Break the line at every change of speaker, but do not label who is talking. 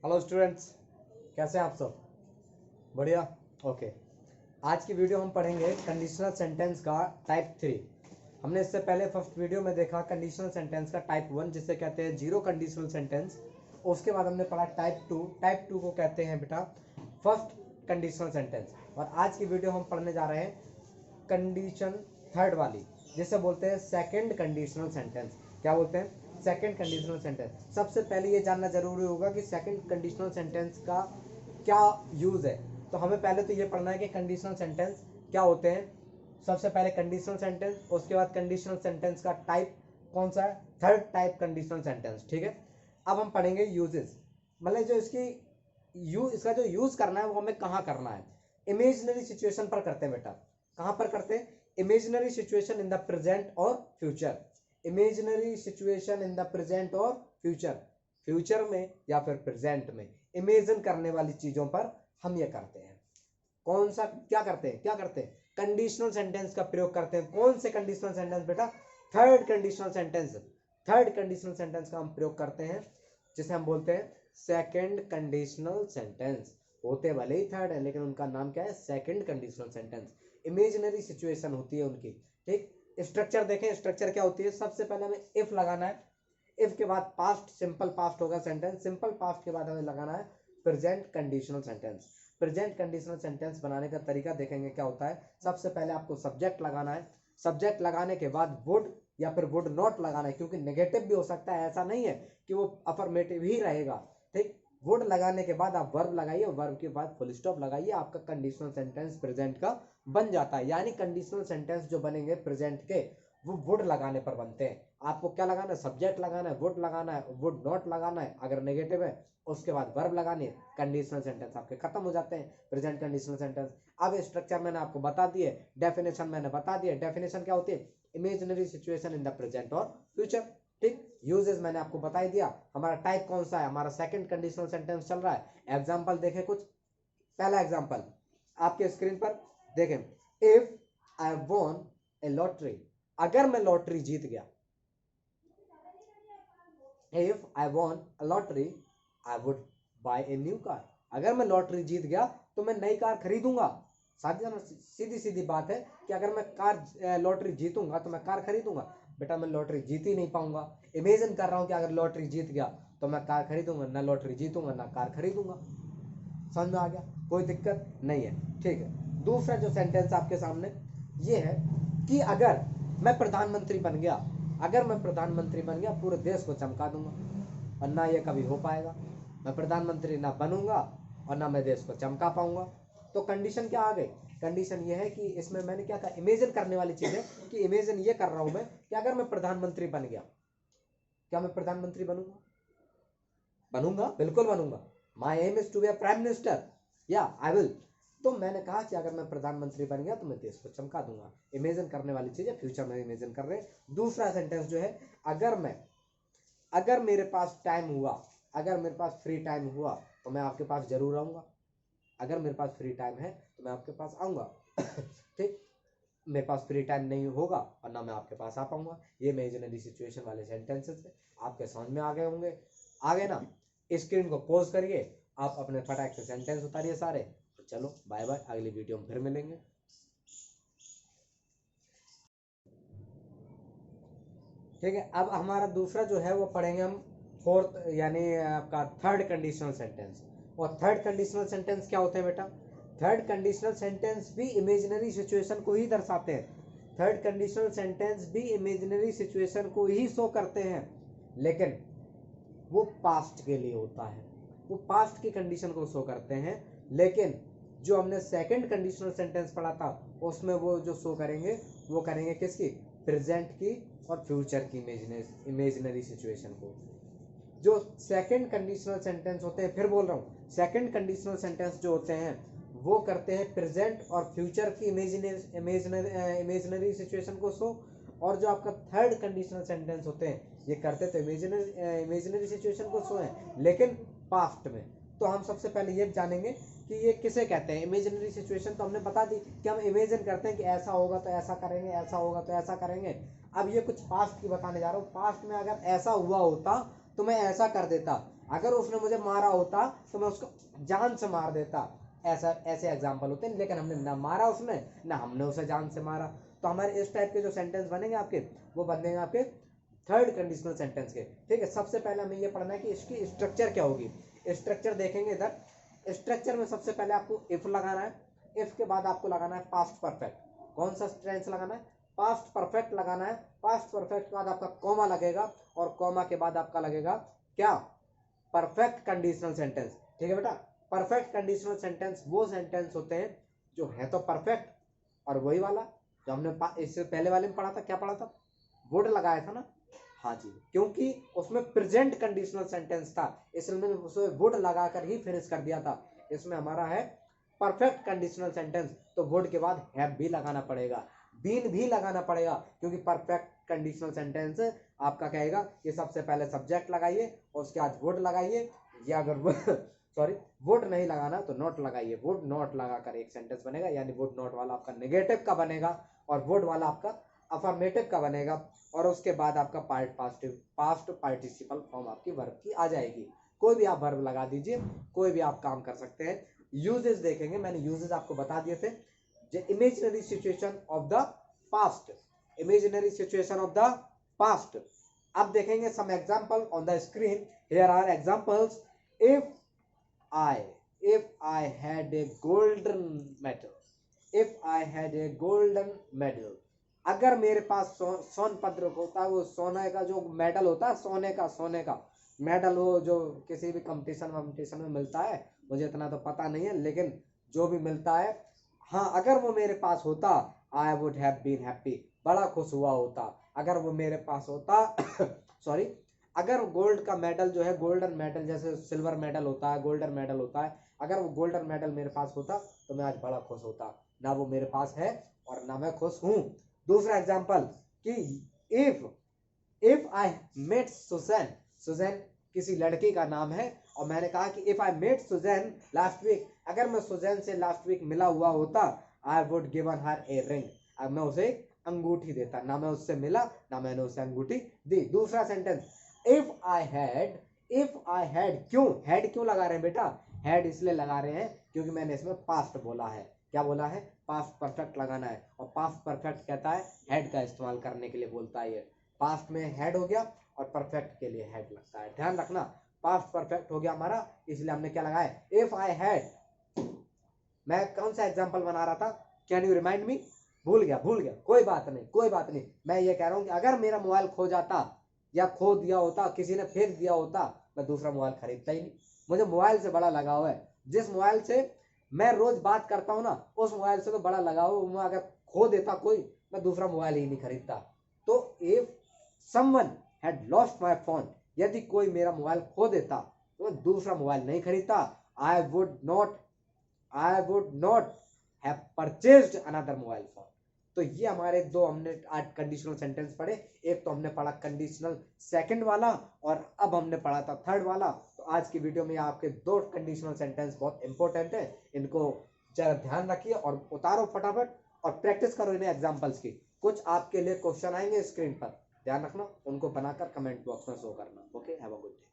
Hello students, कैसे हैं आप सब? बढ़िया। ओके, आज की वीडियो हम पढ़ेंगे कंडीशनल सेंटेंस का टाइप 3। हमने इससे पहले फर्स्ट वीडियो में देखा कंडीशनल सेंटेंस का टाइप 1 जिसे कहते हैं जीरो कंडीशनल सेंटेंस। उसके बाद हमने पढ़ा टाइप 2। टाइप 2 को कहते हैं बेटा फर्स्ट कंडीशनल सेंटेंस। और आज की वीडियो हम पढ़ने जा रहे हैं कंडीशन थर्ड वाली, जिसे बोलते हैं सेकंड कंडीशनल सेंटेंस। क्या बोलते हैं? Second conditional sentence. सबसे पहले ये जानना जरूरी होगा कि सेकंड कंडीशनल सेंटेंस का क्या यूज है। तो हमें पहले तो ये पढ़ना है कि कंडीशनल सेंटेंस क्या होते हैं। सबसे पहले कंडीशनल सेंटेंस, उसके बाद कंडीशनल सेंटेंस का टाइप कौन सा है, थर्ड टाइप कंडीशनल सेंटेंस। ठीक है, अब हम पढ़ेंगे यूजेस, मतलब जो इसका जो यूज करना है वो हमें कहाँ करना है। इमेजिनरी सिचुएशन पर करते हैं बेटा। कहाँ पर करते हैं? Imaginary situation in the present और future. Imaginary situation in the present और फ्यूचर, फ्यूचर में या फिर प्रेजेंट में इमेजिन करने वाली चीजों पर हम ये करते हैं। कौन सा क्या करते हैं? कंडीशनल सेंटेंस का प्रयोग करते हैं। कौन से कंडीशनल सेंटेंस बेटा? Third conditional sentence. Third conditional sentence का हम प्रयोग करते हैं, जिसे हम बोलते हैं सेकंड कंडीशनल सेंटेंस। होते भले ही थर्ड है लेकिन उनका नाम क्या है? Second conditional sentence. Imaginary situation होती है उनकी। ठीक, स्ट्रक्चर देखें, स्ट्रक्चर क्या होती है। सबसे पहले हमें इफ लगाना है। इफ के बाद पास्ट, सिंपल पास्ट होगा सेंटेंस। सिंपल पास्ट के बाद हमें लगाना है present conditional sentence. Present conditional sentence बनाने का तरीका देखेंगे क्या होता है। सबसे पहले आपको सब्जेक्ट लगाना है। सब्जेक्ट लगाने के बाद वुड या फिर वुड नॉट लगाना है, क्योंकि नेगेटिव भी हो सकता है, ऐसा नहीं है कि वो अफर्मेटिव ही रहेगा। ठीक, वुड लगाने के बाद आप वर्ब लगाइए, वर्ब के बाद फुल स्टॉप लगाइए, आपका कंडीशनल सेंटेंस प्रेजेंट का बन जाता है। यानी कंडीशनल सेंटेंस जो बनेंगे प्रेजेंट के वो वुड लगाने पर बनते हैं। आपको क्या लगाना है? सब्जेक्ट लगाना है, वुड लगाना है, वुड नॉट लगाना है अगर नेगेटिव है, उसके बाद वर्ब लगानी है। कंडीशनल सेंटेंस आपके खत्म हो जाते हैं, प्रेजेंट कंडीशनल सेंटेंस। अब स्ट्रक्चर मैंने आपको बता दिए, डेफिनेशन मैंने बता दिया। डेफिनेशन क्या होती है? Imaginary situation in the present और फ्यूचर। ठीक, यूजेस मैंने आपको बता ही दिया। हमारा टाइप कौन सा है? हमारा सेकंड कंडीशनल सेंटेंस चल रहा है। एग्जांपल देखें कुछ। पहला एग्जांपल आपके स्क्रीन पर देखें। If I won a lottery, अगर मैं लॉटरी जीत गया। If I won a lottery I would buy a new car. अगर मैं लॉटरी जीत गया तो मैं नई कार खरीदूंगा। सीधी सीधी बात है कि अगर मैं लॉटरी जीतूंगा तो मैं कार खरीदूंगा। बेटा मैं लॉटरी जीत ही नहीं पाऊंगा। इमेजिन कर रहा हूं कि अगर लॉटरी जीत गया तो मैं कार खरीदूंगा, ना लॉटरी जीतूंगा ना कार खरीदूंगा। समझ में आ गया? कोई दिक्कत नहीं है। ठीक है, दूसरा जो सेंटेंस आपके सामने ये है कि अगर मैं प्रधानमंत्री बन गया, अगर मैं प्रधानमंत्री बन गया पूरे देश को चमका दूंगा। और ना ये कभी हो पाएगा। मैं प्रधानमंत्री ना बनूंगा और ना मैं देश को चमका पाऊंगा। तो कंडीशन क्या आ गई? कंडीशन ये है कि इसमें मैंने क्या कहा? इमेजिन करने वाली चीज है कि इमेजिन ये कर रहा हूं मैं कि अगर मैं प्रधानमंत्री बन गया, क्या मैं प्रधानमंत्री बनूंगा? बनूंगा, बिल्कुल बनूंगा। My aim is to be a prime minister, या आई विल। तो मैंने कहा कि अगर मैं प्रधानमंत्री बन गया तो मैं देश को चमका दूंगा। इमेजिन करने वाली चीज है, फ्यूचर में इमेजिन कर रहे हैं। दूसरा सेंटेंस जो है, अगर मेरे पास टाइम हुआ, अगर मेरे पास फ्री टाइम हुआ तो मैं आपके पास जरूर आऊंगा। अगर मेरे पास फ्री टाइम है तो मैं आपके पास आऊंगा। ठीक, मेरे पास फ्री टाइम नहीं होगा और ना मैं आपके पास आ पाऊंगा। ये इमेजिनरी सिचुएशन वाले सेंटेंसेस है। आपके समझ में आ गए होंगे? आ गए ना? स्क्रीन को पॉज करिए, आप अपने फटाक से सेंटेंस उतारिए सारे। चलो बाय बाय, अगली वीडियो में फिर मिलेंगे। ठीक है, अब हमारा दूसरा जो है वो पढ़ेंगे हम फोर्थ, यानी आपका थर्ड कंडीशनल सेंटेंस। और थर्ड कंडीशनल सेंटेंस क्या होते हैं बेटा? थर्ड कंडीशनल सेंटेंस भी इमेजिनरी सिचुएशन को ही दर्शाते हैं। थर्ड कंडीशनल सेंटेंस भी इमेजिनरी सिचुएशन को ही शो करते हैं, लेकिन वो पास्ट के लिए होता है। वो पास्ट की कंडीशन को शो करते हैं, लेकिन जो हमने सेकंड कंडीशनल सेंटेंस पढ़ा था उसमें वो जो शो करेंगे वो करेंगे किसकी? प्रेजेंट की और फ्यूचर की इमेजिनरी सिचुएशन को। जो सेकंड कंडीशनल सेंटेंस होते हैं, फिर बोल रहा हूँ, सेकंड कंडीशनल सेंटेंस जो होते हैं वो करते हैं प्रेजेंट और फ्यूचर की इमेजिनरी सिचुएशन को शो। और जो आपका थर्ड कंडीशनल सेंटेंस होते हैं ये करते तो इमेजिनरी सिचुएशन को शो है, लेकिन पास्ट में। तो हम सबसे पहले ये जानेंगे कि ये किसे कहते हैं। इमेजिनरी सिचुएशन तो हमने बता दी कि हम इमेजिन करते हैं कि ऐसा होगा तो ऐसा करेंगे, ऐसा होगा तो ऐसा करेंगे। अब ये कुछ पास्ट की बताने जा रहा हूँ। पास्ट में अगर ऐसा हुआ होता तो मैं ऐसा कर देता, अगर उसने मुझे मारा होता तो मैं उसको जान से मार देता। ऐसा ऐसे एग्जाम्पल होते हैं, लेकिन हमने ना मारा उसने, ना हमने उसे जान से मारा। तो हमारे इस टाइप के जो सेंटेंस बनेंगे आपके, वो बनेंगे आपके थर्ड कंडीशनल सेंटेंस के। ठीक है, सबसे पहले हमें ये पढ़ना है कि इसकी स्ट्रक्चर क्या होगी। स्ट्रक्चर देखेंगे इधर। स्ट्रक्चर में सबसे पहले आपको इफ लगाना है, इफ के बाद आपको लगाना है पास्ट परफेक्ट। कौन सा टेंस लगाना है? पास्ट परफेक्ट लगाना है। पास्ट परफेक्ट के बाद आपका कॉमा लगेगा, और कॉमा के बाद आपका लगेगा क्या? Perfect conditional sentence. ठीक है बेटा, परफेक्ट कंडीशनल सेंटेंस वो सेंटेंस होते हैं जो है तो परफेक्ट, और वही वाला जो हमने इससे पहले वाले में पढ़ा था, क्या पढ़ा था? वुड लगाया था ना। हाँ जी, क्योंकि उसमें प्रेजेंट कंडीशनल सेंटेंस था, इसलिए मैंने उसे वुड लगाकर ही फिनिश कर दिया था। इसमें हमारा है परफेक्ट कंडीशनल सेंटेंस, तो वुड के बाद हैव भी लगाना पड़ेगा, बीन भी लगाना पड़ेगा, क्योंकि परफेक्ट कंडीशनल सेंटेंस आपका कहेगा कि सबसे पहले सब्जेक्ट लगाइए और उसके बाद वुड लगाइए, या अगर सॉरी वुड नहीं लगाना तो नॉट लगाइए। वुड नॉट लगाकर एक सेंटेंस बनेगा, यानी वुड नॉट वाला आपका नेगेटिव का बनेगा और वुड वाला आपका अफर्मेटिव का बनेगा, और उसके बाद आपका पास्ट पार्टिसिपल फॉर्म आपकी वर्ब की आ जाएगी। कोई भी आप वर्ब लगा दीजिए, कोई भी आप काम कर सकते हैं। यूजेस देखेंगे, मैंने यूजेस आपको बता दिए थे। Imaginary situation of the past, imaginary situation of the past. अब देखेंगे some example on the screen. Here are examples. if I had a golden medal, if I had a golden medal, अगर मेरे पास सोन पत्र होता है, वो सोने का जो मेडल होता है, सोने का मेडल, वो जो किसी भी कंपटीशन में मिलता है, मुझे इतना तो पता नहीं है, लेकिन जो भी मिलता है, हाँ, अगर वो मेरे पास होता, I would have been happy, बड़ा खुश हुआ होता अगर वो मेरे पास होता। सॉरी, अगर गोल्ड का मेडल जो है, गोल्डन मेडल, जैसे सिल्वर मेडल होता है, गोल्डन मेडल होता है, अगर वो गोल्डन मेडल मेरे पास होता तो मैं आज बड़ा खुश होता। ना वो मेरे पास है और ना मैं खुश हूं। दूसरा एग्जांपल कि if I met Susan, Susan किसी लड़की का नाम है, और मैंने कहा कि if I met Susan last week, अगर मैं सुजैन से लास्ट वीक मिला हुआ होता, I would given her a ring, अब मैं उसे अंगूठी देता। ना मैं उससे मिला, ना मैंने उसे अंगूठी दी। दूसरा सेंटेंस, इफ आई हैड, क्यों लगा रहे हैं बेटा? हैड इसलिए लगा रहे हैं क्योंकि मैंने इसमें पास्ट बोला है। क्या बोला है? पास्ट परफेक्ट लगाना है, और पास्ट परफेक्ट कहता है हैड का इस्तेमाल करने के लिए बोलता है। ये पास्ट में हैड हो गया और परफेक्ट के लिए हैड लगता है, ध्यान रखना। पास्ट परफेक्ट हो गया हमारा, इसलिए हमने क्या लगाया? If I had. मैं कौन सा एग्जाम्पल बना रहा था? Can you remind me? भूल गया, कोई बात नहीं। मैं ये कह रहा हूं कि अगर मेरा मोबाइल खो जाता, या खो दिया होता, किसी ने फेंक दिया होता, मैं दूसरा मोबाइल खरीदता ही नहीं। मुझे मोबाइल से बड़ा लगाव है। जिस मोबाइल से मैं रोज बात करता हूँ ना, उस मोबाइल से तो बड़ा लगाव है। मैं अगर खो देता कोई, मैं दूसरा मोबाइल ही नहीं खरीदता। तो if someone had lost my phone, यदि कोई मेरा मोबाइल खो देता तो मैं दूसरा मोबाइल नहीं खरीदता। I would not have purchased another mobile phone. तो ये हमारे दो हमने आज कंडीशनल सेंटेंस पढ़े। एक तो हमने पढ़ा कंडीशनल सेकंड वाला, और अब हमने पढ़ा था थर्ड वाला। तो आज की वीडियो में आपके दो कंडीशनल सेंटेंस बहुत इंपॉर्टेंट है, इनको जरा ध्यान रखिए और उतारो फटाफट, और प्रैक्टिस करो इन्हें एग्जाम्पल्स की। कुछ आपके लिए क्वेश्चन आएंगे स्क्रीन पर, ध्यान रखना, उनको बनाकर कमेंट बॉक्स में शो करना। Okay, have a good day.